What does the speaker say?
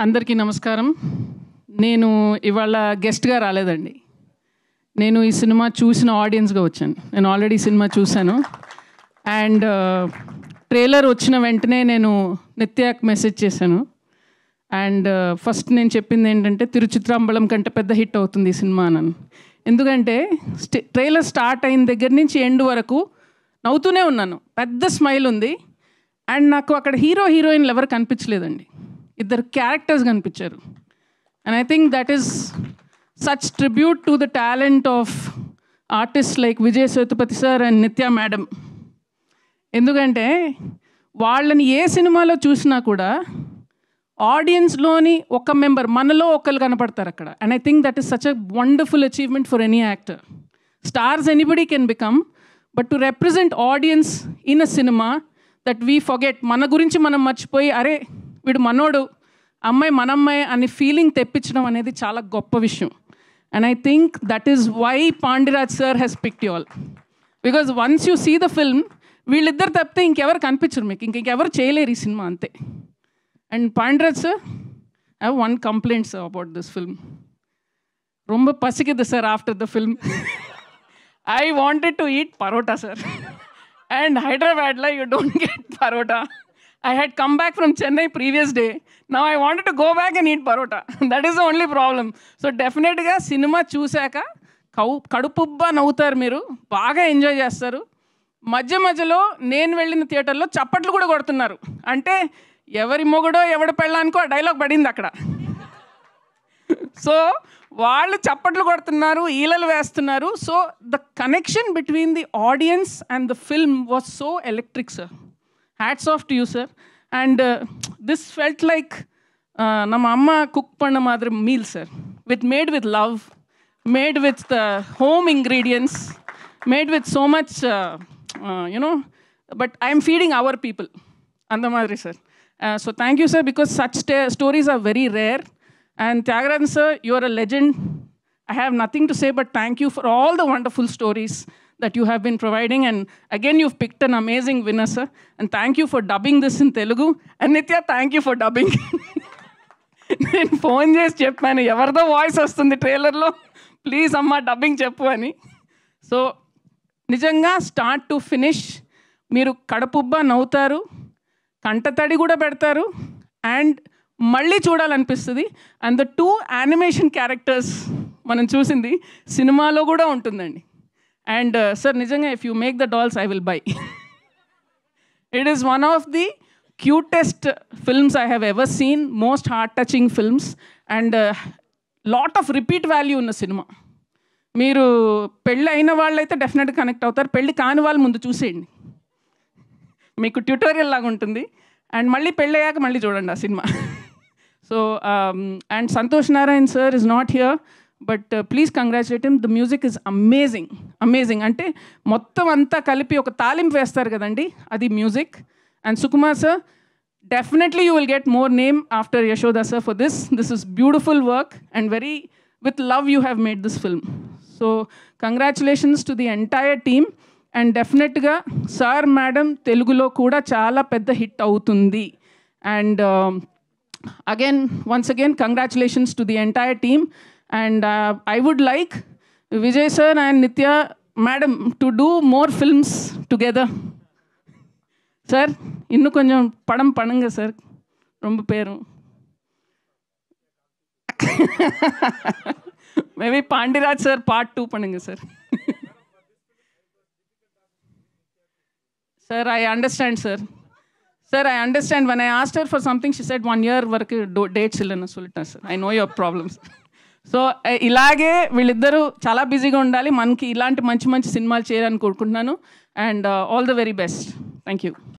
అందరికీ నమస్కారం. నేను ఇవాళ గెస్ట్గా రాలేదండి. నేను ఈ సినిమా చూసిన ఆడియన్స్గా వచ్చాను. నేను ఆల్రెడీ సినిమా చూశాను. అండ్ ట్రైలర్ వచ్చిన వెంటనే నేను నిత్యాకి మెసేజ్ చేశాను. అండ్ ఫస్ట్ నేను చెప్పింది ఏంటంటే తిరుచిత్రాంబలం కంటే పెద్ద హిట్ అవుతుంది ఈ సినిమా అని. ఎందుకంటే ట్రైలర్ స్టార్ట్ అయిన దగ్గర నుంచి ఎండ్ వరకు నవ్వుతూనే ఉన్నాను. పెద్ద స్మైల్ ఉంది. అండ్ నాకు అక్కడ హీరో హీరోయిన్లు ఎవరు కనిపించలేదండి. ఇద్దరు క్యారెక్టర్స్ కనిపించారు. And I think that is such tribute to the talent of artist like Vijay Sethupathi sir and నిత్య మేడం. ఎందుకంటే వాళ్ళని ఏ సినిమాలో చూసినా కూడా ఆడియన్స్లోని ఒక మెంబర్, మనలో ఒకరు కనపడతారు అక్కడ. And I think that is such a wonderful achievement for any actor. Stars anybody can become, but to represent audience in a cinema that we forget, మన గురించి మనం మర్చిపోయి అరే వీడు మనోడు, అమ్మాయి మనమ్మాయి అనే ఫీలింగ్ తెప్పించడం అనేది చాలా గొప్ప విషయం. And I think that is why Pandiraj sir has picked you all. Because once you see the film, వీళ్ళిద్దరు తప్పితే ఇంకెవరు కనిపించరు మీకు, ఇంకెవరు చేయలేరు ఈ సినిమా, అంతే. And Pandiraj sir, I have one complaint sir about this film. ரொம்ப పసికిద్దు sir after the film. I wanted to eat parota, sir. And Hyderabad, like, you don't get parota. I had come back from Chennai previous day. Now I wanted to go back and eat parota. That is the only problem. So definitely cinema చూసాక కడుపుబ్బా నవ్వుతారు, మీరు బాగా enjoy చేస్తారు. మధ్య మధ్యలో నేను వెళ్ళిన థియేటర్లో చప్పట్లు కూడా కొడుతున్నారు. అంటే ఎవరి మొగుడో ఎవడి పెళ్ళానికో ఆ డైలాగ్ పడింది అక్కడ. సో వాళ్ళు చప్పట్లు కొడుతున్నారు, ఈలలు వేస్తున్నారు. So the connection between the audience and the film was so electric, sir. Hats off to you, sir. And this felt like ನಮ್ಮ ಅಮ್ಮ ಕುಕ್ ಪಣ್ಣ ಮಾತ್ರ meal, sir. Made with love, made with the home ingredients, made with so much you know, but I am feeding our people ಅಂದ ಮಾದ್ರಿ, sir. So thank you, sir, because such stories are very rare. And Tyagarajan sir, you are a legend. I have nothing to say but thank you for all the wonderful stories that you have been providing. And again, you've picked an amazing winner, sir. And thank you for dubbing this in Telugu. And Nitya, thank you for dubbing. నేను phone చేసి చెప్పాను, ఎవరిదో voice వస్తుంది ట్రైలర్లో, please అమ్మ dubbing చెప్పు అని. So నిజంగా స్టార్ట్ టు ఫినిష్ మీరు కడుపుబ్బా నవ్వుతారు, కంటతడి కూడా పెడతారు, అండ్ మళ్ళీ చూడాలనిపిస్తుంది. అండ్ ద 2 యానిమేషన్ క్యారెక్టర్స్ మనం చూసింది సినిమాలో కూడా ఉంటుందండి. అండ్ సార్ నిజంగా if you make the dolls I will buy. It is one of the cutest films I have ever seen, most heart touching films, and lot of repeat value ఉన్న cinema. మీరు పెళ్ళి అయిన వాళ్ళైతే డెఫినెట్గా connect అవుతారు, పెళ్ళి కాని వాళ్ళు ముందు చూసేయండి, మీకు ట్యూటోరియల్ లాగా ఉంటుంది. అండ్ మళ్ళీ పెళ్ళి అయ్యాక మళ్ళీ చూడండి ఆ cinema. So, and Santosh Narayan sir is not here, but please congratulate him. The music is amazing, amazing. Ante mottam anta kalipi oka talimpu vestaru kadandi, adi music. And Sukumar sir, definitely you will get more name after Yashoda sir for this. This is beautiful work and very with love you have made this film. So congratulations to the entire team. And definitely ga sir madam Telugulo kuda chaala pedda hit avutundi. And again, once again, congratulations to the entire team. And I would like Vijay sir and Nitya madam to do more films together. Sir, innu konjam padam panunga, sir. Romba peru. Maybe Pandiraj sir part 2 panunga, sir. Sir, I understand, sir. Sir, I understand. When I asked her for something, she said 1 year వరకు dates ఇల్లని சொல்லிட்டேன், sir. I know your problems. So ఇలాగే వీళ్ళిద్దరూ చాలా బిజీగా ఉండాలి, మనకి ఇలాంటి మంచి మంచి సినిమాలు చేయాలని కోరుకుంటున్నాను. And all the very best. Thank you.